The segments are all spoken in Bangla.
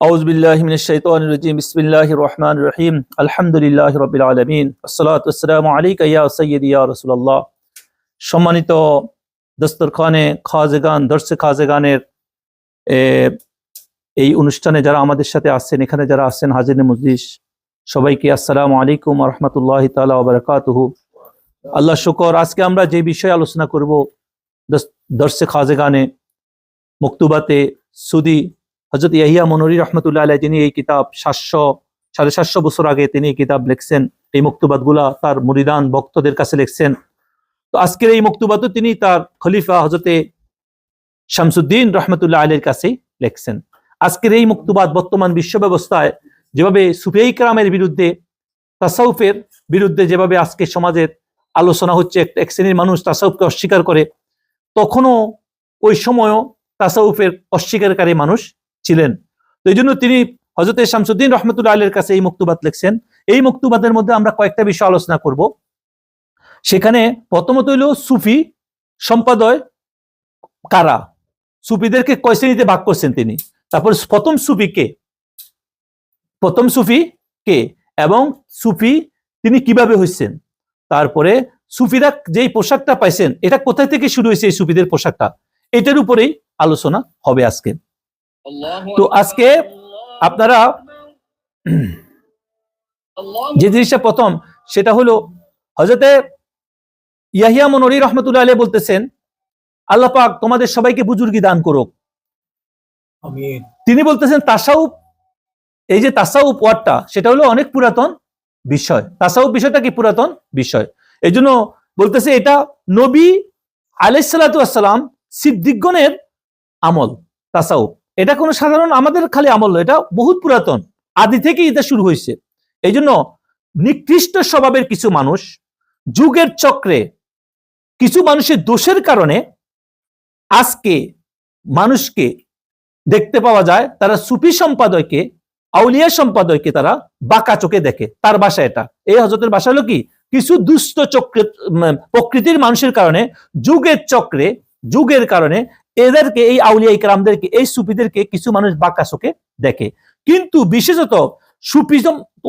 أعوذ بالله من الشيطان الرجيم بسم الله الرحمن الرحيم الحمد لله رب العالمين والصلاة والسلام عليك يا سيدي يا رسول الله সম্মানিত দস্তরখানে খাজেগান দর্শে খাজেগানের এই অনুষ্ঠানে যারা আমাদের সাথে আছেন এখানে যারা আছেন হাজির মজলিস সবাইকে আসসালামু আলাইকুম ওয়া রাহমাতুল্লাহি তাআলা ওয়া বারাকাতুহু। আল্লাহ শুকর, আজকে আমরা যে বিষয়ে আলোচনা করব দর্শে খাজেগানে মকতুবাতে সুদি হযরত ইয়াহিয়া মনরি রহমতুল্লাহ আলাইহি, যিনি এই কিতাব 750 বছর আগে তিনি এই কিতাব লিখছেন, এই মকতুবাতগুলা তার মুরিদান ভক্তদের কাছে লিখছেন। তো আজকের এই মকতুবাত তিনি তার খলিফা হযরতে শামসুদ্দিন রহমতুল্লাহ আলাইহির কাছে লিখছেন। আজকের এই মকতুবাত বর্তমান বিশ্ব ব্যবস্থায় যেভাবে সুফিয়ায়ে কেরামের বিরুদ্ধে, তাসাউফের বিরুদ্ধে যেভাবে আজকে সমাজের আলোচনা হচ্ছে, এক শ্রেণীর মানুষ তাসাউফকে অস্বীকার করে, তখনও ওই সময়ও তাসাউফের অস্বীকারী মানুষ ছিলেন। তো এই জন্য তিনি হযরতে শামসুদ্দিন রহমতুল্লাহ আলাইহির কাছে এই মকতুবাত লিখছেন। এই মকতুবাতের মধ্যে আমরা কয়েকটা বিষয় আলোচনা করব। সেখানে প্রথমত হইল সুফি সম্পাদয় কারা, সুফিদেরকে কয় শ্রেণীতে ভাগ করছেন তিনি, তারপর প্রথম সুফি কে এবং সুফি তিনি কিভাবে হয়েছেন, তারপরে সুফিরা যেই পোশাকটা পাইছেন এটা কোথায় থেকে শুরু হয়েছে, এই সুফিদের পোশাকটা, এটার উপরেই আলোচনা হবে আজকে। তো আজকে আপনারা যে জিনিসটা প্রথম, সেটা হলো হযরতে ইয়াহিয়া মনরি রহমতুল্লাহ আলাইহি বলতেছেন, আল্লাহ পাক তোমাদের সবাইকে বুজুর্গি দান করুক, আমিন। তিনি বলতেছেন তাসাউফ, এই যে তাসাউফ ওয়ার্ডটা, সেটা হলো অনেক পুরাতন বিষয়। তাসাউফ বিষয়টা কি পুরাতন বিষয়, এই জন্য বলতেছে এটা নবী আলাইহিস সালাতু ওয়াস সালাম সিদ্দিকগণের আমল। তাসাউফ এটা কোনো সাধারণ আমাদের খালি আমল, এটা বহুত পুরাতন, আদি থেকে এটা শুরু হয়েছে। এই জন্য নিকৃষ্ট স্বভাবের কিছু মানুষ, যুগের চক্রে কিছু মানুষের দোষের কারণে আজকে মানুষকে দেখতে পাওয়া যায় তারা সুফি সম্পাদককে, আউলিয়া সম্পাদককে তারা বাঁকা চোখে দেখে। তার ভাষা এটা, এই হযরতের ভাষা হলো কি, কিছু দুষ্ট চক্রে প্রকৃতির মানুষের কারণে, যুগের চক্রে, যুগের কারণে এদেরকে, এই আউলিয়া ইকরামদেরকে, এই সুফিদেরকে কিছু মানুষ বাঁকা চোখে দেখে। কিন্তু বিশেষত সুফি,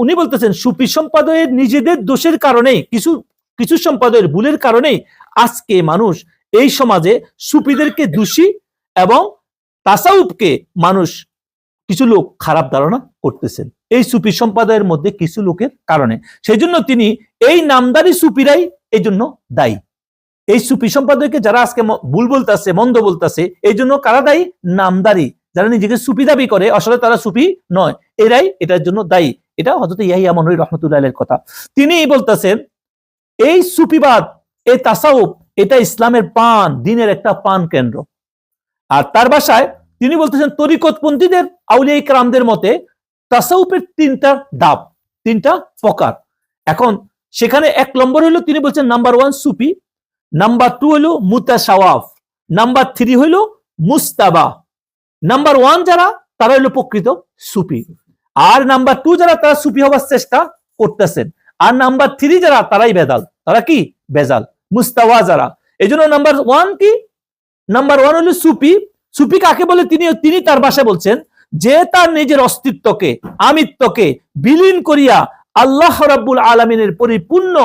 উনি বলতেছেন সুফি সম্পাদকের নিজেদের দোষের কারণেই, কিছু সম্পাদকের ভুলের কারণেই আজকে মানুষ এই সমাজে সুফিদেরকে দোষী এবং তাসাউফকে মানুষ, কিছু লোক খারাপ ধারণা করতেছেন এই সুফি সম্প্রদায়ের মধ্যে কিছু লোকের কারণে। সেই জন্য তিনি এই নামদারি সুফিরাই এই জন্য দায়ী। এই সুফি সম্প্রদায়কে যারা আজকে ভুল বলতেছে, মন্দ বলতেছে, এই জন্য কারা দায়ী? নামদারি, যারা নিজেকে সুফি দাবি করে, আসলে তারা সুফি নয়, এরাই এটার জন্য দায়ী। এটা হযরত ইয়াহিয়া মনরি রহমতুল্লাহ আলাইহির কথা। তিনি বলতেছেন এই সুফিবাদ, এই তাসাউফ, এটা ইসলামের পান, দ্বীনের একটা পান কেন্দ্র। আর তার ভাষায় তিনি বলতেছেন তরিকতপন্থীদের, আউলিয়া ইকরামদের মতে তাসাউফের তিনটা ধাপ, তিনটা প্রকার। এখন সেখানে এক নম্বর হলো, তিনি বলছেন নাম্বার 1 সুফি, নাম্বার 2 হলো মুতাসাওয়াফ, নাম্বার 3 হলো মুস্তাবা। নাম্বার 1 যারা, তারা হলো প্রকৃত সুফি, আর নাম্বার 2 যারা, তারা সুফি হওয়ার চেষ্টা করতেছেন, আর নাম্বার 3 যারা, তারাই বেদাল। তারা কি? বেজাল, মুস্তাওয়া যারা। এই জন্য নাম্বার 1 কি? নাম্বার 1 হলো সুফি। সুফি কাকে বলে? তিনি তার ভাষায় বলছেন যে তার নিজের অস্তিত্বকে, আমিত্বকে বিলীন করিয়া আল্লাহ রাব্বুল আলামিনের পরিপূর্ণ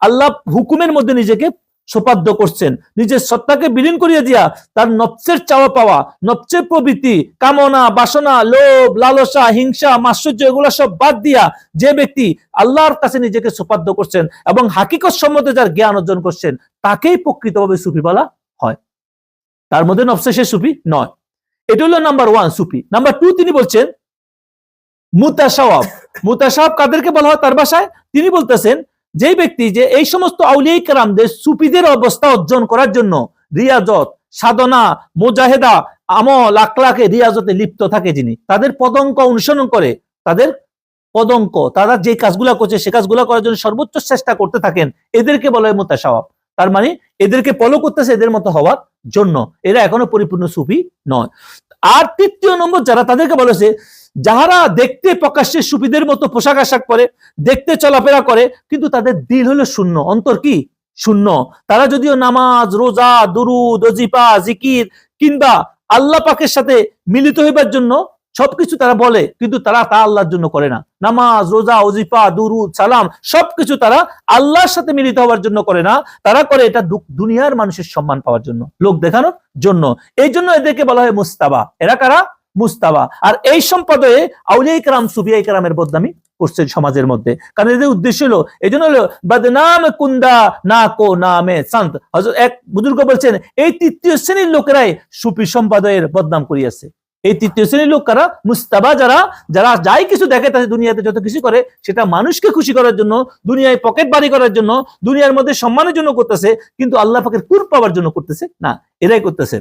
আল্লাহ হুকুমের মধ্যে নিজেকে সোপাদ্য করছেন, নিজের সত্তাকে বিলীন করিয়া দিয়া তার নফসের চাওয়া পাওয়া, নফসের প্রবৃত্তি, কামনা, বাসনা, লোভ, লালসা, হিংসা, মাৎসর্য, এগুলা সব বাদ দিয়া যে ব্যক্তি আল্লাহর কাছে নিজেকে সোপাদ্য করছেন এবং হাকিকত সম্বন্ধে যার জ্ঞান অর্জন করছেন, তাকেই প্রকৃতভাবে সুফি বলা হয়। তার মধ্যে নফসে সে সুফি নয়। এটা হলো নাম্বার 1 সুফি। নাম্বার 2 তিনি বলছেন মুতাসাওয়াফ। মুতাসাওয়াফ কাদেরকে বলা হয় তার ভাষায়? তিনি বলতেছেন যে ব্যক্তি যে এই সমস্ত আউলিয়া ইকরামদের, সুফিদের অবস্থা অর্জন করার জন্য রিয়াজত, সাধনা, মুজাহেদা, আমল, আখলাকে, রিয়াজতে লিপ্ত থাকে, যিনি তাদের পদঙ্ক অনুসরণ করে, তাদের পদঙ্ক, তারা যে কাজগুলা করছে সে কাজগুলা করার জন্য সর্বোচ্চ চেষ্টা করতে থাকেন, এদেরকে বলা হয় মুতাসাওয়াফ। তার মানে এদেরকে ফলো করতেছে এদের মতো হওয়ার জন্য, এরা এখনো পরিপূর্ণ সুফি নয়। আর তৃতীয় নম্বর যারা, তাদেরকে বলেছে যাহারা দেখতে প্রকাশ্যে সুফিদের মতো পোশাক আশাক পরে, দেখতে চলাফেরা করে, কিন্তু তাদের দিল হলো শূন্য, অন্তর কি? শূন্য। তারা যদিও নামাজ, রোজা, দুরুদ, ওজিফা, জিকির কিংবা আল্লাহ পাকের সাথে মিলিত হইবার জন্য সবকিছু তারা বলে, কিন্তু তারা তা আল্লাহর জন্য করে না। নামাজ, রোজা, ওজিফা, দুরুদ, সালাম সবকিছু তারা আল্লাহর সাথে মিলিত হওয়ার জন্য করে না, তারা করে এটা দুনিয়ার মানুষের সম্মান পাওয়ার জন্য, লোক দেখানোর জন্য। এই জন্য এদেরকে বলা হয় মুস্তাবা। এরা কারা? মুস্তাবা। আর এই সম্প্রদায়ে আউলিয়া ইকরাম, সুফিয়া ইকরামের বদনামি করছে সমাজের মধ্যে, কারণ এদের উদ্দেশ্য হলো, এই জন্য হলো বদনাম কুন্দা না কো নামে সন্ত। হযরত এক বুজুর্গ বলছেন, এই তৃতীয় শ্রেণীর লোকেরাই সুফি সম্প্রদায়ের বদনাম করিয়াছে। এই তৃতীয় শ্রেণীর লোক কারা? মুস্তাবা, যারা যাই কিছু দেখে তাদের দুনিয়াতে যত কিছু করে সেটা মানুষকে খুশি করার জন্য, দুনিয়ায় পকেট বাড়ি করার জন্য, দুনিয়ার মধ্যে সম্মানের জন্য করতেছে, কিন্তু আল্লাহ পাকের কুর পাওয়ার জন্য করতেছে না, এরাই করতেছে।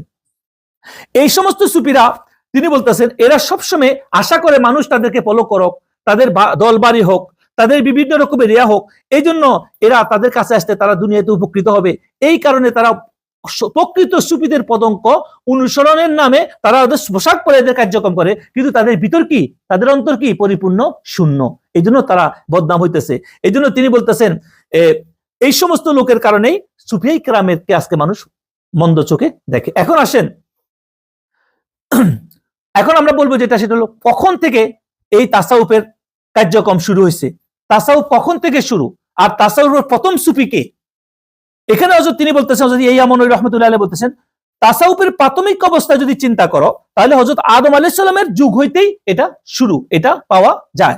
এই সমস্ত সুফিরা তিনি বলতেছেন এরা সবসময় আশা করে মানুষ তাদেরকে ফলো করুক, তাদের দলবাড়ি হোক, তাদের বিভিন্ন রকমের রিয়া হোক, এই জন্য এরা তাদের কাছে আসতে তারা দুনিয়াতে উপকৃত হবে। এই কারণে তারা প্রকৃত সুফিদের পদঙ্ক অনুসরণের নামে তারা ওদের পোশাক পরে এদের কার্যক্রম করে, কিন্তু তাদের ভিতর কি, তাদের অন্তর কি? পরিপূর্ণ শূন্য। এই জন্য তারা বদনাম হইতেছে। এই জন্য তিনি বলতেছেন এই সমস্ত লোকের কারণেই সুফিয়া ইকরামকে আজকে মানুষ মন্দ চোখে দেখে। এখন আসেন, এখন আমরা বলবো যেটা, সেটা হলো কখন থেকে এই তাসাউফের কার্যক্রম শুরু হয়েছে, তাসাউফ কখন থেকে শুরু, আর তাসাউফের প্রথম সুফি কে? এখানে হযরত তিনি বলতেছেন, হযরত ইহইয়া মনউরি রাহমাতুল্লাহ আলাইহি বলতেছেন, তাসাউফের প্রাথমিক অবস্থা যদি চিন্তা করো তাহলে হযরত আদম আলাইহিস সালামের যুগ হইতেই এটা শুরু, এটা পাওয়া যায়।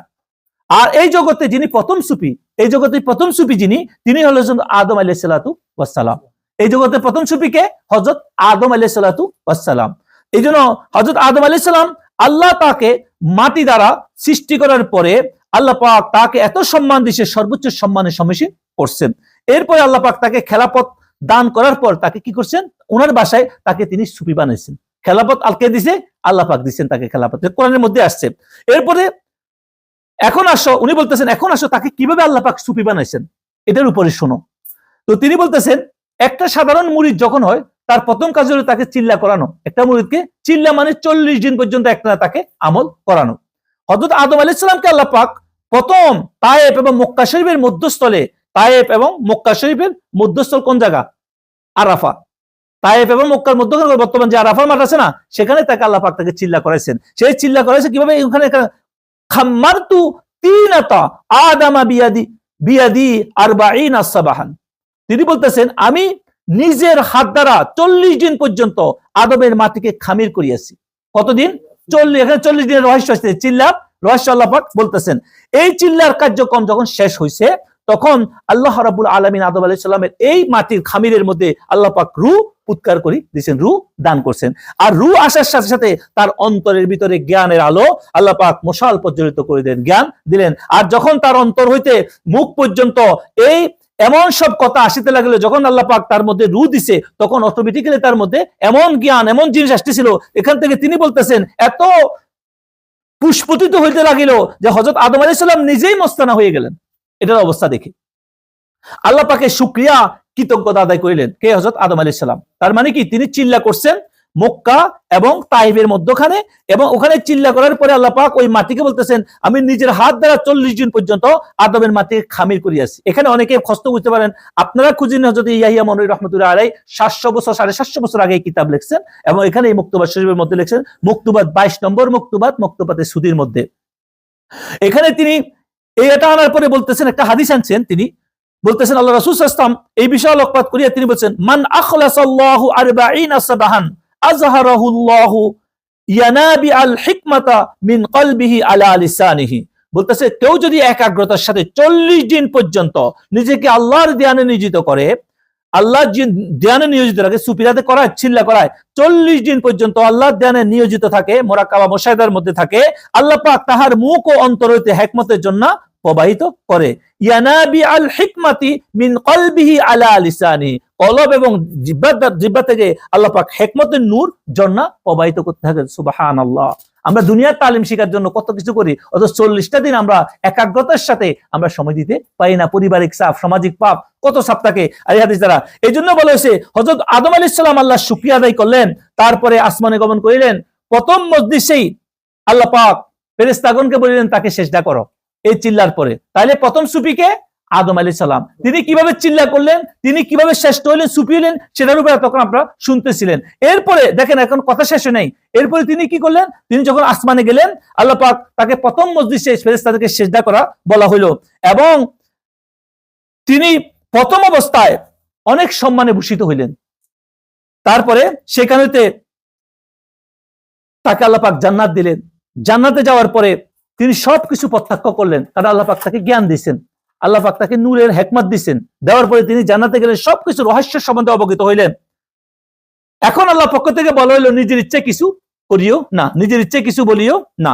আর এই জগতে যিনি প্রথম সুফি, এই জগতে প্রথম সুফি যিনি, তিনি হলেন আদম আলাইহিস সালাতু ওয়াস সালাম। এই জগতে প্রথম সুফি কে? হযরত আদম আলাইহিস সালাতু ওয়াস সালাম। এই জন্য হযরত আদম আলাইহিস সালাম, আল্লাহ তাকে মাটি দ্বারা সৃষ্টি করার পরে আল্লাহ পাক তাকে এত সম্মান দিয়েছে, সর্বোচ্চ সম্মানের সম্মুখীন করছেন। এরপরে আল্লাহ পাক তাকে খেলাফত দান করার পর তাকে কি করছেন? ওনার বাসায় তাকে তিনি সুফি বানাইছেন। খেলাফত আলকে দিছে, আল্লাহ পাক দিচ্ছেন তাকে খেলাফত, কোরআনের মধ্যে আসছে। এরপরে এখন আসো, উনি বলতেছেন এখন আসো তাকে কিভাবে আল্লাহ পাক সুফি বানাইছেন এটার উপরে শোনো। তো তিনি বলতেছেন, একটা সাধারণ মুরিদ যখন হয় তার প্রথম কাজ হলো তাকে চিল্লা করানো। একটা মুরিদকে চিল্লা মানে 40 দিন পর্যন্ত একটা তাকে আমল করানো। হযরত আদম আলাইহিস সালামকে আল্লাহ পাক প্রথম তায়েফ এবং মক্কা শরীফের মধ্যস্থলে, তায়েফ এবং মক্কা শরীফের মধ্যস্থল কোন জায়গা? আরাফা। তায়েফ এবং মক্কার মধ্যখানে বর্তমান যে আরাফার মাঠ আছে না, সেখানে তাকে আল্লাহ পাক তাকে চিল্লা করাইছেন। সেই চিল্লা করাইছে কিভাবে? ওখানে খাম্মারতু তিনাতা আদামা বিয়াদি 40 সাবাহান। তিনি বলতেছেন আমি নিজের হাত দ্বারা 40 দিন পর্যন্ত আদমের মাটিকে খামির করিয়াছি। কতদিন? 40। এখানে 40 দিনের রহস্য আছে, চিল্লার রহস্য আল্লাহ পাক বলতেছেন। এই চিল্লার কার্যক্রম যখন শেষ হয়েছে তখন আল্লাহ রাব্বুল আলামিন আদম আলাইহিস সালামের এই মাটির খামিরের মধ্যে আল্লাহ পাক রূহ উৎকার করে দিয়েছেন, রূহ দান করছেন। আর রূহ আসার সাথে সাথে তার অন্তরের ভিতরে জ্ঞানের আলো আল্লাহ পাক মশাল প্রজ্বলিত করে দেন, জ্ঞান দিলেন। আর যখন তার অন্তর হইতে মুখ পর্যন্ত এই এমন সব কথা আসিতে লাগলো, যখন আল্লাহ পাক তার মধ্যে রূহ দিছে তখন অটোমেটিক্যালি তার মধ্যে এমন জ্ঞান, এমন জিনিস আসতেছিল, এখান থেকে তিনি বলতেছেন এত পুষ্পতিত হইতে লাগিল যে হযরত আদম আলাইহিস সালাম নিজেই মস্তানা হয়ে গেলেন। এটার অবস্থা দেখে আল্লাহ পাকে শুকরিয়া, কৃতজ্ঞতা আদায় করিলেন কে? হযরত আদম আলাইহিস সালাম। তার মানে কি? তিনি চিল্লা করছেন মক্কা এবং তাইফের মধ্যখানে, এবং ওখানে চিল্লা করার পরে আল্লাহ পাক ওই মাটিকে বলতেছেন আমি নিজের হাত দ্বারা 40 দিন পর্যন্ত আদমের মাটিকে খামির করিয়াছি। এখানে অনেকে কষ্ট বুঝতে পারেন, আপনারা খুঁজেন হযরত ইহইয়া মনউরি রাহমাতুল্লাহ আলাইহি 700 বছর 750 বছর আগে কিতাব লিখছেন, এবং এখানে এই মুক্তবাত শরীফের মধ্যে লিখছেন, মুক্তবাত 22 নম্বর মুক্তবাত, মুক্তবাতের সুদির মধ্যে। এখানে তিনি এটা আনার পরে বলতেছেন, একটা হাদিস আনছেন, তিনি বলতেছেন আল্লাহ রাসূল সাল্লাল্লাহু আলাইহি ওয়াসাল্লাম এই বিষয়ে আলোকপাত করিয়া তিনি বলছেন, মান আখলাসাল্লাহু 40 সাবাহান আযহারাহুল্লাহু ইয়ানাবি আল হিকমাতা মিন কলবিহি আলা লিসানিহি। বলতেছে কেউ যদি একাগ্রতার সাথে 40 দিন পর্যন্ত নিজেকে আল্লাহর ধ্যানে নিয়োজিত করে, আল্লাহর ধ্যানে নিয়োজিত রাখে, সুফিরাতে করায়, চিল্লা করায়, 40 দিন পর্যন্ত আল্লাহর ধ্যানে নিয়োজিত থাকে, মুরাকাবা মুশাহিদার মধ্যে থাকে, আল্লাহ পাক তাহার মুখ ও অন্তর হইতে হিকমতের জন্য প্রবাহিত করে। ইয়ানাবি আল হিকমাতি মিন কলবিহি আলা লিসানি, কলব এবং জিহ্বা থেকে আল্লাহ পাক হিকমতের নূর ঝর্ণা প্রবাহিত করতে থাকে। সুবহানাল্লাহ। আমরা দুনিয়ার তালিম শেখার জন্য কত কিছু করি, অথচ 40টা দিন আমরা একাগ্রতার সাথে আমরা সময় দিতে পারি না। পারিবারিক চাপ, সামাজিক পাপ, কত চাপ থাকে আর এই হাদিস দ্বারা। এই জন্য বলা হয়েছে হযরত আদম আলাইহিস সালাম আল্লাহ শুকরিয়া আদায় করলেন, তারপরে আসমানে গমন করিলেন। প্রথম মজলিসেই আল্লাহ পাক ফেরেশতাগণকে বলিলেন তাকে সেজদা করো এই চিল্লার পরে। তাহলে প্রথম সুফিকে আদম আলাইহিস সালাম। তিনি কিভাবে চিল্লা করলেন, তিনি কিভাবে শ্রেষ্ঠ হলেন, সুফি হলেন, সেটার উপরে তখন আপনারা শুনতেছিলেন। এরপরে দেখেন, এখন কথা শেষে নেই, এরপরে তিনি কি করলেন, তিনি যখন আসমানে গেলেন, আল্লাহ পাক তাকে প্রথম মজলিসে ফেরেশতাদেরকে সিজদা করা বলা হলো, এবং তিনি প্রথম অবস্থায় অনেক সম্মানে ভূষিত হইলেন। তারপরে সেখানেতে তাকে আল্লাহ পাক জান্নাত দিলেন। জান্নাতে যাওয়ার পরে তিনি সবকিছু প্রত্যক্ষ করলেন, কারণ আল্লাহ পাক তাকে জ্ঞান দিয়েছেন, আল্লাহ পাক তাকে নূরের হিকমত দিয়েছেন। দেওয়ার পরে তিনি জান্নাতে গেলেন, সবকিছু রহস্য সম্বন্ধে অবগত হইলেন। এখন আল্লাহ পক্ষ থেকে বলা হইলো, নিজের ইচ্ছে কিছু করিও না, নিজের ইচ্ছে কিছু বলিও না,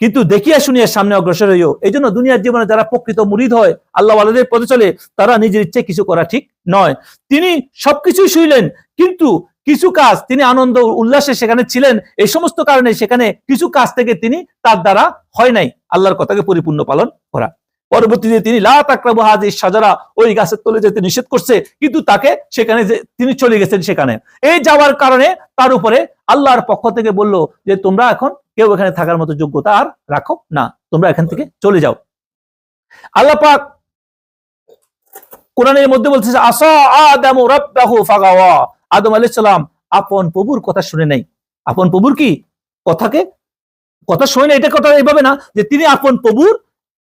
কিন্তু দেখিয়া শুনিয়া সামনে অগ্রসর হইও। এই জন্য দুনিয়ার জীবনে যারা প্রকৃত মুরিদ হয়, আল্লাহ ওয়ালাদের পথে চলে, তারা নিজের ইচ্ছে কিছু করা ঠিক নয়। তিনি সবকিছুই শুইলেন, কিন্তু কিছু কাজ তিনি আনন্দ উল্লাসে সেখানে ছিলেন, এই সমস্ত কারণে সেখানে কিছু কাজ থেকে তিনি তার দ্বারা হয় নাই আল্লাহর কথাকে পরিপূর্ণ পালন করা। পরবর্তীতে তিনি লা তাকরাবু হাযিহিস শাজারা, ওই গাছের তলে যেতে নিষেধ করছে, কিন্তু তাকে সেখানে যে তিনি চলে গেছেন, সেখানে এই যাওয়ার কারণে তার উপরে আল্লাহর পক্ষ থেকে বলল যে তোমরা এখন কেউ এখানে থাকার মতো যোগ্যতা আর রাখো না, তোমরা এখান থেকে চলে যাও। আল্লাহ পাক কোরআনের মধ্যে বলছে, আসা আদামু রাব্বাহু ফাগাওয়া, আদম আলাইহিস সালাম আপন প্রভুর কথা শুনে নাই। আপন প্রভুর কি কথা শুনে নাই, এটা কথা এইভাবে না যে তিনি আপন প্রভুর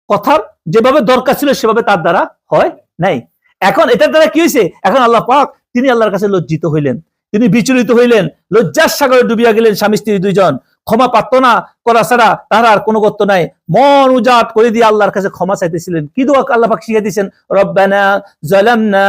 কথার যেভাবে দরকার ছিল সেভাবে তার দ্বারা হয় নাই। এখন এটার দ্বারা কি হয়েছে, এখন আল্লাহ পাক তিনি আল্লাহর কাছে লজ্জিত হইলেন, তিনি বিচলিত হইলেন, লজ্জার সাগরে ডুবিয়া গেলেন স্বামী স্ত্রী দুইজন। ক্ষমা প্রার্থনা করা ছাড়া তার আর কোনো গত্য নাই। মন উজাট করে দিয়ে আল্লাহর কাছে ক্ষমা চাইতেছিলেন। কি দোয়া আল্লাহ পাক শিখিয়ে দিয়েছেন, রব্বানা যালামনা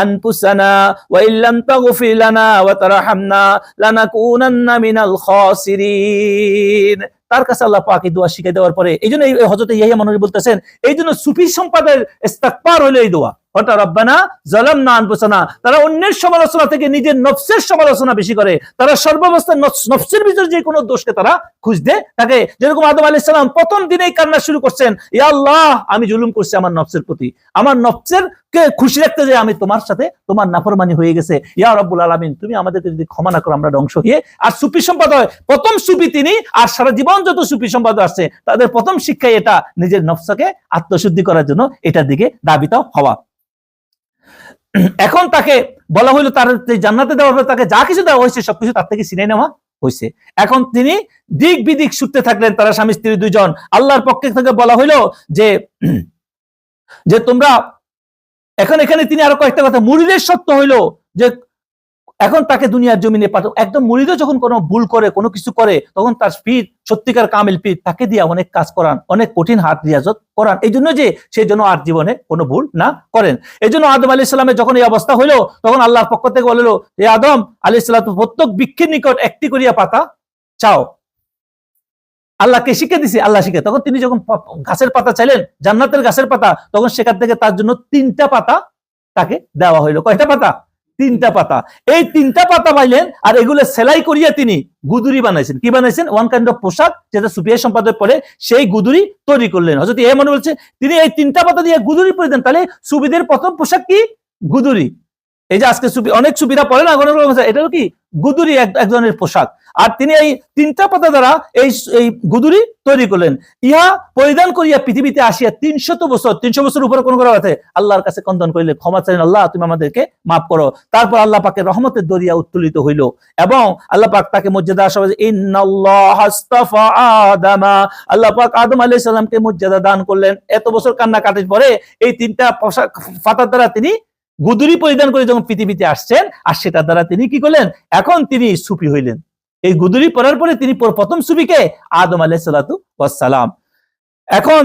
আনফুসানা ওয়া ইল্লাম তাগফির লানা ওয়া তারহামনা লানাকুনান্না মিনাল খাসিরিন। তার কাছে আল্লাহ পাক এই দোয়া শিখিয়ে দেওয়ার পরে, এই জন্য হযরত ইয়াহইয়া মানবী বলতেছেন, এই জন্য সুফি সম্প্রদায়ের ইস্তিগফার হলো এই দোয়া, অর্থাৎ রব্বানা যালামনা আনফুসানা। তারা অন্যের সমালোচনা থেকে নিজের নফসের সমালোচনা বেশি করে, তারা সর্বাবস্থায় নফসের ভিতরে যে কোনো দোষকে তারা খুঁজতে থাকে। যেরকম আদম আলাইহিস সালাম প্রথম দিনেই কান্না শুরু করছেন, ইয়া আল্লাহ আমি জুলুম করছি আমার নফসের প্রতি, আমার নফসের কে খুশি রাখতে যে আমি তোমার সাথে তোমার নাফরমানি হয়ে গেছে, ইয়া রব্বুল আলামিন তুমি আমাদেরকে যদি ক্ষমা না করো আমরা ধ্বংস হয়ে। আর সুফি সম্প্রদায় প্রথম সুফি তিনি, আর সারা জীবন যত সুফি সম্প্রদায় আসছে তাদের প্রথম শিক্ষাই এটা, নিজের নফসকে আত্মশুদ্ধি করার জন্য এটার দিকে ধাবিত হওয়া। এখন তাকে বলা হইলো, তার জান্নাতে দেওয়ার পরে তাকে যা কিছু দেওয়া হয়েছে সবকিছু তার থেকে ছিনিয়ে নেওয়া হয়েছে। এখন তিনি দিক বিদিক ছুটতে থাকলেন, তারা স্বামী স্ত্রী দুইজন। আল্লাহর পক্ষ থেকে বলা হইলো যে তোমরা এখন, এখানে তিনি আরো কয়েকটা কথা, মুরিদের সত্য হইলো যে এখন তাকে দুনিয়ার জমিনে পাঠাও। একদম মুরিদও যখন কোনো ভুল করে, কোনো কিছু করে, তখন তার পীর, সত্যিকার কামিল পীর, তাকে দিয়ে অনেক কাজ করান, অনেক কঠিন হাত রিয়াজত করান, এই জন্য যে সেই জন্য আর জীবনে কোনো ভুল না করেন। এই জন্য আদম আলাইহিস সালামের যখন এই অবস্থা হইলো, তখন আল্লাহর পক্ষ থেকে বললো, হে আদম আলাইহিস সালাম, প্রত্যেক বৃক্ষের নিকট একটি করিয়া পাতা চাও। আল্লাহকে শিখে দিছে, আল্লাহ শিখে। তখন তিনি যখন গাছের পাতা চাইলেন, জান্নাতের গাছের পাতা, তখন সেখান থেকে তার জন্য 3টা পাতা তাকে দেওয়া হইলো। কয়টা পাতা? 3টা পাতা। এই 3টা পাতা পাইলেন, আর এগুলো সেলাই করিয়া তিনি গুদুরি বানাইছেন। কি বানাইছেন? ওয়ান কাইন্ড অফ পোশাক, যেটা সুফিয়া সম্পাদক পরে সেই গুদুরি তৈরি করলেন। হযরত ইমাম মনে বলছে তিনি এই 3টা পাতা দিয়ে গুদুরি পরে দেন। তাহলে সুফিদের প্রথম পোশাক কি? গুদুরি। এই যে আজকে সুফি, অনেক সুফিরা পরে না, এটাও কি গুদুরি, এক ধরনের পোশাক। আর তিনি এই 3টা পাতা দ্বারা এই গুদুরি তৈরি করলেন। ইহা পরিধান করিয়া পৃথিবীতে আসিয়া 300 বছর উপরে কোন করা আছে আল্লাহর কাছে কন্দন করিলেন, ক্ষমা চাইলেন, আল্লাহ তুমি আমাদেরকে মাফ করো। তারপর আল্লাহ পাকের রহমতের দরিয়া উত্তোলিত হইল, এবং আল্লাহ পাক তাকে মর্যাদা আসবে, ইন্নাল্লাহা আস্তাফা আদামা, আল্লাহ পাক আদম আলাইহিস সালামকে মর্যাদা দান করলেন। এত বছর কান্নাকাটির পরে এই 3টা পাতার দ্বারা তিনি গুদুরি পরিধান করে যখন পৃথিবীতে আসছেন, আর সেটার দ্বারা তিনি কি করলেন? এখন তিনি সুফি হইলেন। এই গুদুরি পরার পরে তিনি প্রথম সুফিকে আদম আলাইহিস সালাতু ওয়াস সালাম। এখন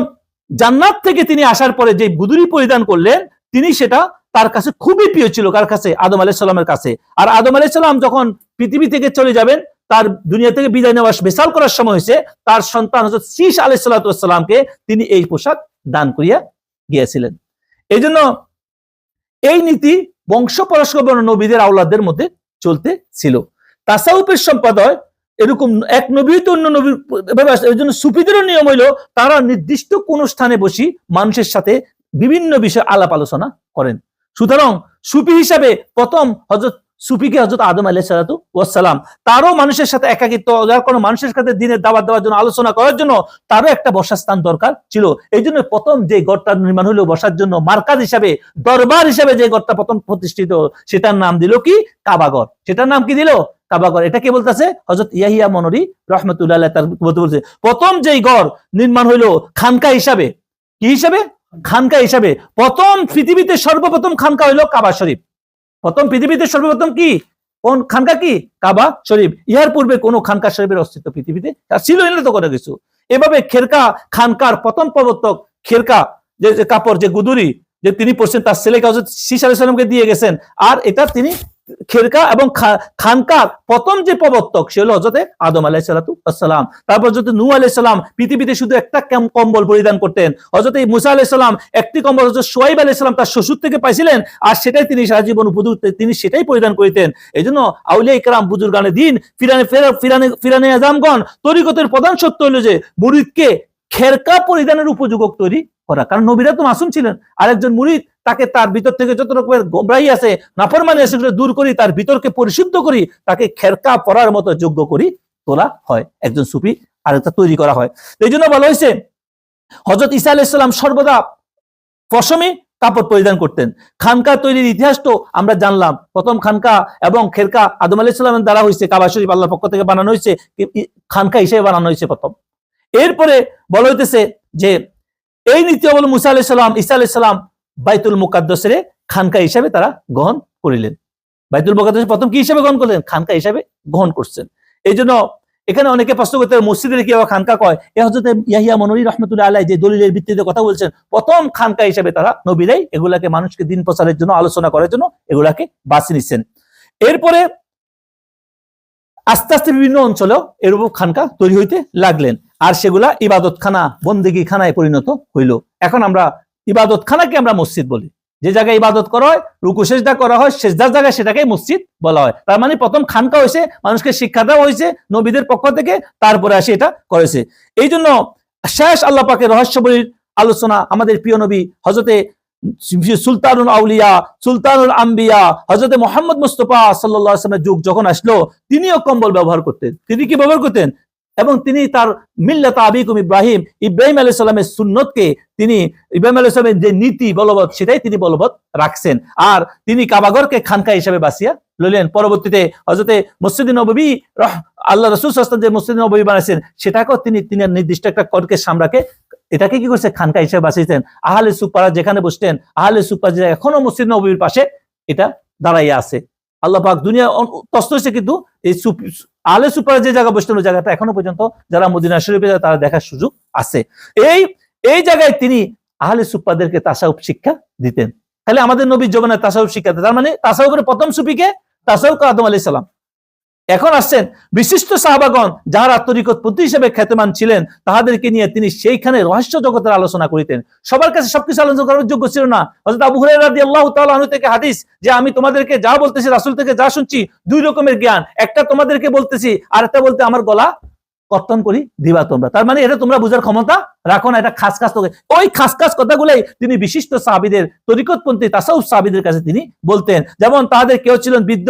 জান্নাত থেকে তিনি আসার পরে যে গুদুরি পরিধান করলেন, তিনি সেটা তার কাছে খুবই প্রিয় ছিল। কার কাছে? আদম আলাইহিস সালামের কাছে। আর আদম আলাইহিস সালাম যখন পৃথিবী থেকে চলে যাবেন, তার দুনিয়া থেকে বিদায় নেওয়ার বেসাল করার সময় হয়েছে, তার সন্তান হযরত শীশ আলাইহিস সালাতু ওয়াস সালামকে তিনি এই পোশাক দান করিয়া গিয়েছিলেন। এই জন্য এই নীতি বংশ পরস্পর নবীদের আওলাদের মধ্যে চলতে ছিল। তাসাউফের সম্প্রদায় এরকম এক নবী তো অন্য নবী, এই জন্য সুফিদেরও নিয়ম হইল তারা নির্দিষ্ট কোন স্থানে বসি মানুষের সাথে বিভিন্ন বিষয়ে আলাপ আলোচনা করেন। সুতরাং সুফি হিসাবে প্রথম হযরত সুফিকে হযরত আদম আলাইহিস সালাতু ওয়াস সালাম, তারও মানুষের সাথে একাকিত্ব, যার কোনো মানুষের সাথে দিনের দাওয়াত দেওয়ার জন্য, আলোচনা করার জন্য তারও একটা বসার স্থান দরকার ছিল। এই জন্য প্রথম যে ঘরটা নির্মাণ হলো বসার জন্য, মার্কাজ হিসাবে, দরবার হিসাবে যে ঘরটা প্রথম প্রতিষ্ঠিত, সেটার নাম দিল কি? কাবাঘর। সেটার নাম কি দিল? কাবাঘর। এটা কে বলতেছে? হযরত ইয়াহিয়া মনরি রাহমাতুল্লাহ আলাইহি তার বলতে, প্রথম যেই ঘর নির্মাণ হইলো খানকা হিসাবে, কি হিসাবে? খানকা হিসাবে। প্রথম পৃথিবীতে সর্বপ্রথম খানকা হইলো কাবা শরীফ। প্রথম পৃথিবীতে সর্বপ্রথম কি? কোন খানকা? কি? কাবা শরীফ। ইহার পূর্বে কোন খানকা শরীফের অস্তিত্ব পৃথিবীতে ছিল না তো কোনো কিছু। এভাবে খেরকা খানকার প্রথম প্রবর্তক খেরকা, যে কাপড়, যে গুদুরি যে তিনি পড়ছেন, তার ছেলেকে হযরত শীস আলাইহিস সালামকে দিয়ে গেছেন। আর এটা তিনি খেরকা এবং খানকার প্রথম যে প্রবর্তক সে হলো হযরত আদম আলাইহিস সালাতু ওয়াস সালাম। তারপর হযরত নূহ আলাইহিস সালাম পৃথিবীতে শুধু একটা কম্বল পরিধান করতেন। হযরত মুসা আলাইহিস সালাম একটি কম্বল হযরত শুআইব আলাইহিস সালাম তার শ্বশুর থেকে পাইছিলেন, আর সেটাই তিনি সারা জীবন উপযুক্ত, তিনি সেটাই পরিধান করিতেন। এইজন্য আউলিয়া ইকরাম, বুজুর্গানে দ্বীন, ফিরানে আযামগণ, তরিকতের প্রধান সত্য হলো যে মুরিদকে খেরকা পরিধানের উপযোগক তৈরি করা। কারণ নবীরা তো মাসুম ছিলেন, আর একজন মুরিদ তাকে তার ভিতর থেকে যত রকমের গোমরাহি আছে, নাফরমানি আছে, সেগুলো দূর করি, তার ভিতরকে পরিশুদ্ধ করি, তাকে খেরকা পরার মতো যোগ্য করি তোলা হয়, একজন সুফি আরেকটা তৈরি করা হয়। এই জন্য বলা হয়েছে হযরত ঈসা আলাইহিস সালাম সর্বদা পশমি কাপড় পরিধান করতেন। খানকা তৈরির ইতিহাস তো আমরা জানলাম। প্রথম খানকা এবং খেরকা আদম আলাইহিস সালামের দ্বারা হয়েছে, কাবা শরীফ আল্লাহর পক্ষ থেকে বানানো হয়েছে, খানকা হিসেবে বানানো হয়েছে প্রথম। এরপরে বলা হইতেছে যে এই নীতি অবলম্বন মুসা আলাইহিস সালাম, ঈসা আলাইহিস সালাম বাইতুল মুকাদ্দাসের খানকা হিসেবে তারা গ্রহণ করিলেন। বাইতুল মুকাদ্দাস প্রথম কি হিসেবে গ্রহণ করলেন? খানকা হিসেবে গ্রহণ করছেন। এই জন্য এখানে অনেকে প্রশ্ন করতে, মসজিদের কি আবার খানকা কয়? এ হযরত ইয়াহিয়া মনরি রাহমাতুল্লাহ আলাইহি যে দলিলের ভিত্তিতে কথা বলছেন, প্রথম খানকা হিসেবে তারা নবীরাই এগুলাকে মানুষকে দিন প্রচারের জন্য, আলোচনা করার জন্য এগুলাকে বাছি নিচ্ছেন। এরপরে আস্তে আস্তে বিভিন্ন অঞ্চলেও এরূপ খানকা তৈরি হইতে লাগলেন, আর সেগুলা ইবাদতখানা, বন্দেগী খানায় পরিণত হইল। এখন আমরা ইবাদতখানাকে আমরা মসজিদ বলি। যে জায়গায় ইবাদত করা হয়, রুকু সেজদা করা হয়, সেজদার জায়গায় সেটাকে মসজিদ বলা হয়। তার মানে প্রথম খানকা হয়েছে, মানুষকে শিক্ষা দেওয়া হয়েছে নবীদের পক্ষ থেকে, তারপরে আসে এটা করেছে। এই জন্য শেষ আল্লাহ পাকের রহস্যবলীর আলোচনা আমাদের প্রিয় নবী হযরতে সুলতানুল আউলিয়া, সুলতানুল আম্বিয়া, হযরতে মুহাম্মদ মুস্তাফা সাল্লাল্লাহু আলাইহি ওয়াসাল্লামের যুগ যখন আসলো, তিনিও কম্বল ব্যবহার করতেন। তিনি কি ব্যবহার করতেন? এবং তিনি তার মিল্লাত আবিকুম ইব্রাহিম, ইব্রাহিম আলাইহিস সালামের সুন্নতকে, তিনি ইব্রাহিম আলাইহিস সালামের যে নীতি বলবৎ, সেটাই তিনি বলবৎ রাখছেন। আর তিনি কাবাঘরকে খানকা হিসেবে বাছিয়া লইলেন। পরবর্তীতে হযরতে মসজিদে নববী, আল্লাহ রাসূল সাল্লাল্লাহু আলাইহি ওয়াসাল্লাম যে মসজিদে নববী বানাইছেন, সেটাকেও তিনি নির্দিষ্ট একটা কর্কের সামরাকে এটাকে কি করছে? খানকা হিসেবে বাঁচিয়েছেন। আহলে সুপারা যেখানে বসতেন, আহলে সুপারা যে এখনো মসজিদ নববীর পাশে এটা দাঁড়াইয়া আছে। আল্লাহ পাক দুনিয়া তস্ত হয়েছে, কিন্তু এই আহলে সুপারা যে জায়গা বসতেন, ওই জায়গাটা এখনো পর্যন্ত যারা মদিনা শরীফে যায় তারা দেখার সুযোগ আছে। এই জায়গায় তিনি আহলে সুপাদেরকে তাসাউফ শিক্ষা দিতেন। তাহলে আমাদের নবীর জীবনে তাসাউফ শিক্ষা দিতেন। তার মানে তাসাউফের প্রথম সুফিকে তাসাউফ আদম আলাইহিস সালাম। এখন আসছেন বিশিষ্ট সাহাবাগণ, যারা তরিকতপন্থী হিসেবে খ্যাতমান ছিলেন, তাহাদেরকে নিয়ে তিনি সেইখানে রহস্য জগতের আলোচনা করিতেন। সবার কাছে সবকিছু আলোচনা করার যোগ্য ছিল না। হযরত আবু হুরায়রা রাদিয়াল্লাহু তাআলা আনহু থেকে হাদিস, যে আমি তোমাদেরকে যা বলতেছি, রাসূল থেকে যা শুনছি, দুই রকমের জ্ঞান, একটা তোমাদেরকে বলতেছি, আর একটা বলতে আমার গলা কর্তন করি দিবা তোমরা। তার মানে এটা তোমরা বুঝার ক্ষমতা রাখো না, এটা খাস খাস। ওই খাস খাস কথাগুলাই তিনি বিশিষ্ট সাহাবীদের, তরিকতপন্থী তাসাউফ সাহাবীদের কাছে তিনি বলতেন। যেমন তাদের কেউ ছিলেন বৃদ্ধ,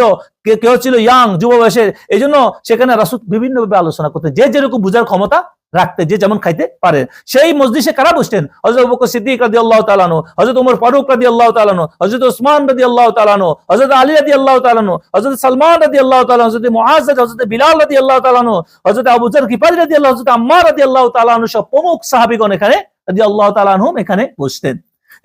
কেউ ছিল ইয়াং, যুব বয়সের। এই জন্য সেখানে রাসূল বিভিন্নভাবে আলোচনা করতেন, যে যেরকম বুঝার ক্ষমতা রাখতে, যে যেমন খাইতে পারে। সেই মজলিসে কারা বসতেন? হযরত আবু বকর সিদ্দিক রাদিয়াল্লাহু তাআলা আনহু, হযরত ওমর ফারুক রাদিয়াল্লাহু তাআলা আনহু, হযরত ওসমান রাদিয়াল্লাহু তাআলা আনহু, হযরত আলী রাদিয়াল্লাহু তাআলা আনহু, হযরত সালমান রাদিয়াল্লাহু তাআলা আনহু, হযরত মুআজ, হযরত বিলাল রাদিয়াল্লাহু তাআলা আনহু, হযরত আবু যর গিফারী রাদিয়াল্লাহু, হযরত আম্মার রাদিয়াল্লাহু তাআলা আনহু সব প্রমুখ সাহাবীগণ এখানে রাদিয়াল্লাহু তাআলা আনহুম এখানে বসতেন।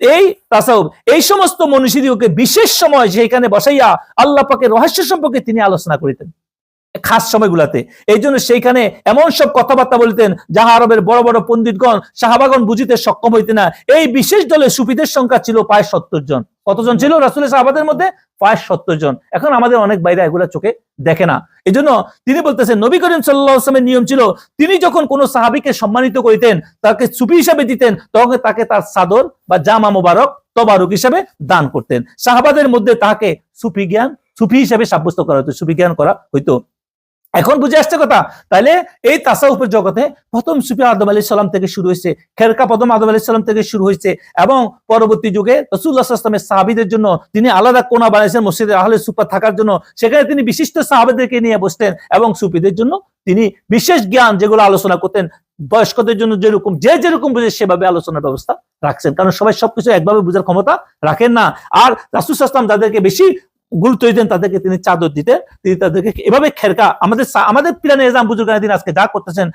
এই তাসাউফ, এই সমস্ত মনীষীদেরকে বিশেষ সময় সেখানে বসাইয়া আল্লাহ পাকের রহস্য সম্পর্কে তিনি আলোচনা করিতেন খাস সময়গুলাতে। এই জন্য সেইখানে এমন সব কথাবার্তা বলতেন, যাহা আরবের বড় বড় পণ্ডিতগণ, সাহাবাগণ বুঝিতে সক্ষম হইতে না। এই বিশেষ দলে সুফিদের সংখ্যা ছিল প্রায় 70 জন। কতজন ছিল রাসূলের সাহাবাদের মধ্যে? প্রায় 70 জন। এখন আমাদের অনেক বাইরে এগুলা চোখে দেখে না। এই জন্য তিনি বলতেছেন, নবী করিম সাল্লাল্লাহু আলাইহি ওয়াসাল্লামের নিয়ম ছিল, তিনি যখন কোনো সাহাবীকে সম্মানিত করিতেন, তাকে সুফি হিসাবে দিতেন, তখন তাকে তার চাদর বা জামা মোবারক তবারক হিসাবে দান করতেন। সাহাবাদের মধ্যে তাকে সুফি হিসাবে সাব্যস্ত করা হতো, সুফি জ্ঞান করা হইতো। এখন বুঝে আসছে কথা। তাহলে এই তাসাউফের জগতে প্রথম সুফি আদম আলাইহিস সালাম থেকে শুরু হয়েছে, খেরকা প্রথম আদম আলাইহিস সালাম থেকে শুরু হয়েছে, এবং পরবর্তী যুগে রাসূলুল্লাহ সাল্লাল্লাহু আলাইহি ওয়াসাল্লামের সাহাবীদের জন্য তিনি আলাদা কোণা বানিয়েছেন মসজিদে আহলে সুফা থাকার জন্য। সেখানে তিনি বিশিষ্ট সাহাবাদেরকে নিয়ে বসতেন এবং সুফিদের জন্য তিনি বিশেষ জ্ঞান যেগুলো আলোচনা করতেন, বয়স্কদের জন্য যেরকম যেরকম বুঝে সেভাবে আলোচনার ব্যবস্থা রাখছেন, কারণ সবাই সবকিছু একভাবে বোঝার ক্ষমতা রাখেন না। আর রাসূল সাল্লাল্লাহু আলাইহি ওয়াসাল্লাম যাদেরকে বেশি গুরুত্ব দিতেন তাদেরকে তিনি চাদর দিতেন, তিনি তাদেরকে এভাবে খেরকা আমাদের পিরানে এজাম বুজুর্গানে তিনি আজকে যা করতেছেন,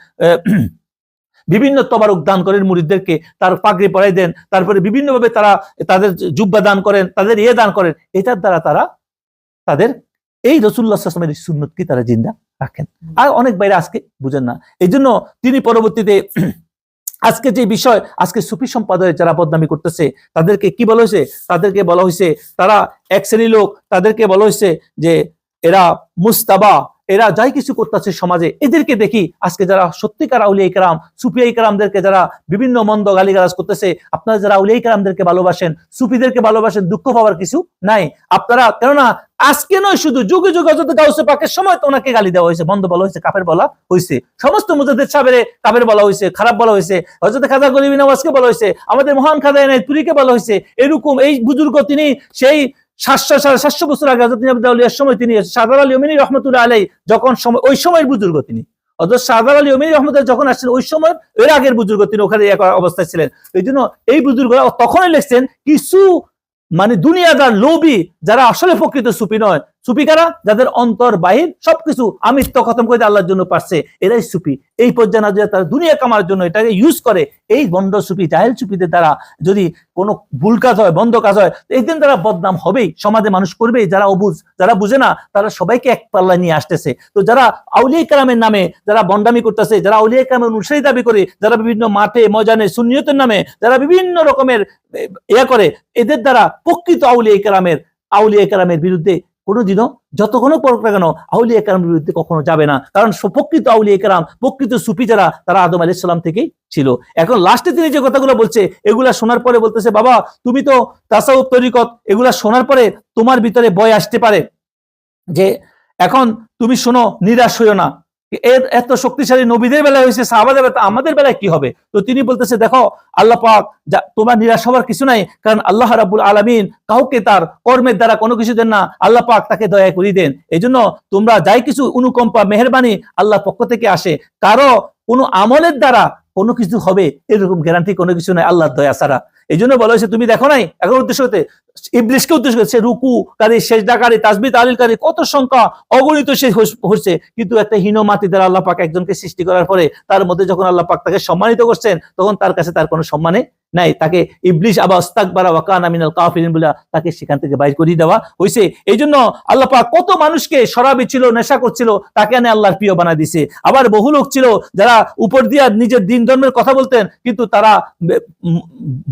বিভিন্ন তবারক দান করেন মুরিদদেরকে, তার পাগড়ি পরাই দেন, তারপরে বিভিন্ন ভাবে তারা তাদের জুব্বা দান করেন, তাদের দান করেন, এটার দ্বারা তারা তাদের এই রাসূলুল্লাহ সাল্লাল্লাহু আলাইহি ওয়াসাল্লামের সুন্নতকে তারা জিন্দা রাখেন। আর অনেক বাইরে আজকে বুঝেন না, এই জন্য তিনি পরবর্তীতে আজকে যে বিষয়, আজকে সুফি সম্পাদক যারা বদনামি করতেছে তাদেরকে কি বলা হয়েছে? তাদেরকে বলা হয়েছে তারা এক শ্রেণীর লোক, তাদেরকে বলা হয়েছে যে এরা মুস্তাবা, এরা যাই কিছু করতেছে সমাজে। এদেরকে দেখি আজকে যারা সত্যিকার আউলিয়া ইকরাম, সুফিয়া ইকরামদেরকে যারা বিভিন্ন মন্দ গালিগালাজ করতেছে, আপনারা যারা আউলিয়া ইকরামদেরকে ভালোবাসেন, সুফিদেরকে ভালোবাসেন, দুঃখ পাওয়ার কিছু নাই আপনারা। কেননা আজকে নয়, শুধু যুগে যুগে হযরত গাউসে পাকের সময় তো ওনাকে গালি দেওয়া হয়েছে, বন্ধ বলা হয়েছে, কাফের বলা হয়েছে, সমস্ত মুজাদ্দিদ সাহেবের কাফের বলা হয়েছে, খারাপ বলা হয়েছে, হযরত খাজা গরিবী নওয়াজকে বলা হয়েছে, আমাদের মহান খাজা এনায়েতপুরীকে বলা হয়েছে। এরকম এই বুজুর্গ তিনি সেই 700 বছর আগে হযরত নিজামুদ্দিন আউলিয়ার সময় তিনি শাহজালাল আলী ইমানি রহমাতুল্লাহ আলাইহি যখন সময়, ওই সময়ের বুজুর্গ তিনি, হযরত শাহজালাল আলী ইমানি রহমাতুল্লাহ যখন আসছেন ওই সময় এর আগের বুজুর্গ তিনি ওখানে এক অবস্থায় ছিলেন। এই জন্য এই বুজুর্গরা তখনই লিখছেন কিছু মানে দুনিয়াদার লোভী যারা আসলে প্রকৃত সুফি নয়। সুফি কারা? যাদের অন্তর বাহির সবকিছু আমিত্ব খতম করে আল্লাহর জন্য পারছে, এরাই সুফি। এই পর্যায়ে না তারা দুনিয়া কামার জন্য এটাকে ইউজ করে, এই বন্ড সুফি জাহেল সুফিদের দ্বারা যদি কোনো ভুল কাজ হয়, বন্ধ কাজ হয়, একদিন তারা বদনাম হবেই, সমাজে মানুষ করবেই। যারা অবুঝ, যারা বুঝে না, তারা সবাইকে এক পাল্লায় নিয়ে আসতেছে। তো যারা আউলিয়া কেরামের নামে যারা বন্ডামি করতেছে, যারা আউলিয়া কেরামের অনুসারী দাবি করে, যারা বিভিন্ন মাঠে ময়দানে সুন্নিয়তের নামে যারা বিভিন্ন রকমের করে, এদের দ্বারা প্রকৃত আউলিয়া কেরামের বিরুদ্ধে কোনোদিনও যতক্ষণও পড়ুক না কেন আউলিয়া কেরামের বিরুদ্ধে কখনো যাবে না। কারণ প্রকৃত আউলিয়া কেরাম, প্রকৃত সুফি যারা, তারা আদম আলাইহিস সালাম থেকেই ছিল। এখন লাস্টে তিনি যে কথাগুলো বলছে, এগুলা শোনার পরে বলতেছে, বাবা তুমি তো তাসাউফ তরিকত, এগুলা শোনার পরে তোমার ভিতরে ভয় আসতে পারে যে এখন তুমি শোনো, নিরাশ হইও না, এর এত শক্তিশালী নবীদের বেলায় হয়েছে, সাহাবাদের বেলায়, আমাদের বেলায় কি হবে? তো তিনি বলতেছে, দেখো আল্লাহ পাক, তোমার নিরাশ হওয়ার কিছু নাই, কারণ আল্লাহ রাব্বুল আলামিন কাউকে তার কর্মের দ্বারা কোনো কিছু দেন না, আল্লাহ পাক তাকে দয়া করে দেন। এই জন্য তোমরা যাই কিছু অনুকম্পা, মেহেরবানি আল্লাহর পক্ষ থেকে আসে। কারো কোনো আমলের দ্বারা কোনো কিছু হবে এরকম গ্যারান্টি কোনো কিছু নাই আল্লাহর দয়া ছাড়া। এই জন্য বলা হয়েছে তুমি দেখো নাই, এখন উদ্দেশ্য হতে ইবলিসকে উদ্দেশ্য করছে, রুকুকারী, সেজদাকারী, তাসবিহ তাহলিলকারী কত সংখ্যা অগণিত সে হচ্ছে, কিন্তু একটা হীন মাটি দ্বারা আল্লাহ পাক একজনকে সৃষ্টি করার পরে তার মধ্যে যখন আল্লাহ পাক তাকে সম্মানিত করছেন, তখন তার কাছে তার কোনো সম্মানে নাই, তাকে ইবলিস আবা ইস্তাকবারা ওয়া কানা মিনাল কাফিরিন বলে তাকে সেখান থেকে বাইর করে দেওয়া হয়েছে। এই জন্য আল্লাহ পাক কত মানুষকে শরাবি ছিল, নেশা করছিল, তাকে এনে আল্লাহর প্রিয় বানায় দিছে। আবার বহু লোক ছিল যারা উপর দিয়া নিজের দিন ধর্মের কথা বলতেন, কিন্তু তারা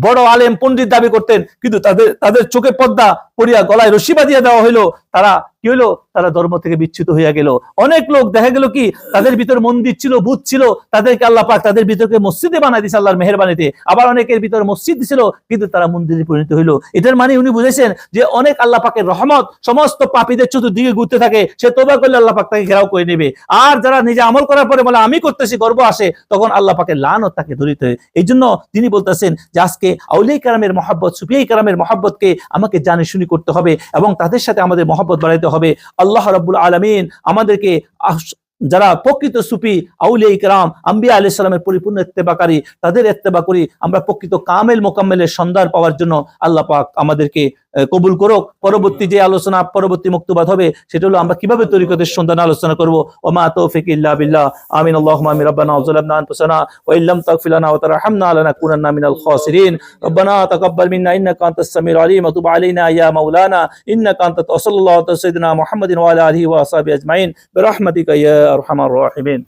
বড় আলেম পণ্ডিত দাবি করতেন, কিন্তু তাদের চোখে পর্দা পরিয়া গলায় রশি বাঁধিয়ে দেওয়া হইলো, তারা কি হলো? তারা ধর্ম থেকে বিচ্যুত হইয়া গেল। অনেক লোক দেখা গেল কি তাদের ভিতর মন্দির ছিল, ভূত ছিল, তাদেরকে আল্লাহ পাক তাদের ভিতরকে মসজিদে বানাই দিয়েছে আল্লাহর মেহেরবানিতে। আবার অনেকের ভিতর মসজিদ ছিল, কিন্তু তারা মন্দিরে পরিণত হইলো। এটার মানে উনি বুঝেছেন যে অনেক আল্লাহ পাকের রহমত সমস্ত পাপীদের চতুর্দিকে ঘুরতে থাকে, সে তওবা করলে আল্লাহ পাক তাকে ঘেরাও করে নেবে। আর যারা নিজে আমল করার পরে বলে আমি করতেছি, গর্ব আসে, তখন আল্লাহ পাকের লানত তাকে ধরিতে হয়। এই জন্য তিনি বলতেছেন যে আজকে আউলিয়া কেরামের মহব্বত, সুফিয়া কেরামের মহব্বতকে আমাকে জানে শুনি করতে হবে এবং তাদের সাথে আমাদের মহব্বত বাড়াইতে হবে। আল্লাহ রাব্বুল আলামিন আমাদেরকে যারা প্রকৃত সুফি, আউলিয়া ইকরাম, আম্বিয়া আলাইহিস সালামের পরিপূর্ণ ইত্তেবাকারী, তাদের ইত্তেবা করি আমরা প্রকৃত কামেল মোকাম্মেলের সন্ধান পাওয়ার জন্য আল্লাহ পাক আমাদেরকে কবুল করুক। পরবর্তী যে আলোচনা, পরবর্তী মুক্তবাদ হবে, সেটা হলো আমরা কিভাবে তরিকতের সন্ধান আলোচনা করব। ওমা তৌফিক ইল্লা বিল্লাহ। আমিন। আল্লাহুম্মা আমিন। রাব্বানা যালামনা আনফুসানা ওয়া ইল্লাম তাগফির লানা ওয়া তারহামনা লানাকুনান্না মিনাল খাসিরিন। রাব্বানা তাকাব্বাল মিন্না ইন্নাকা আনতাস সামিউল আলিম ওয়া তুব আলাইনা ইয়া মাওলানা ইন্নাকা আনতাত ওয়া সাল্লাল্লাহু আলা সাইয়্যিদিনা মুহাম্মাদিন ওয়া আলা আলিহি ওয়া আসহাবিহি আজমাইন বিরহমাতিকা ইয়া আরহামার রাহিমিন।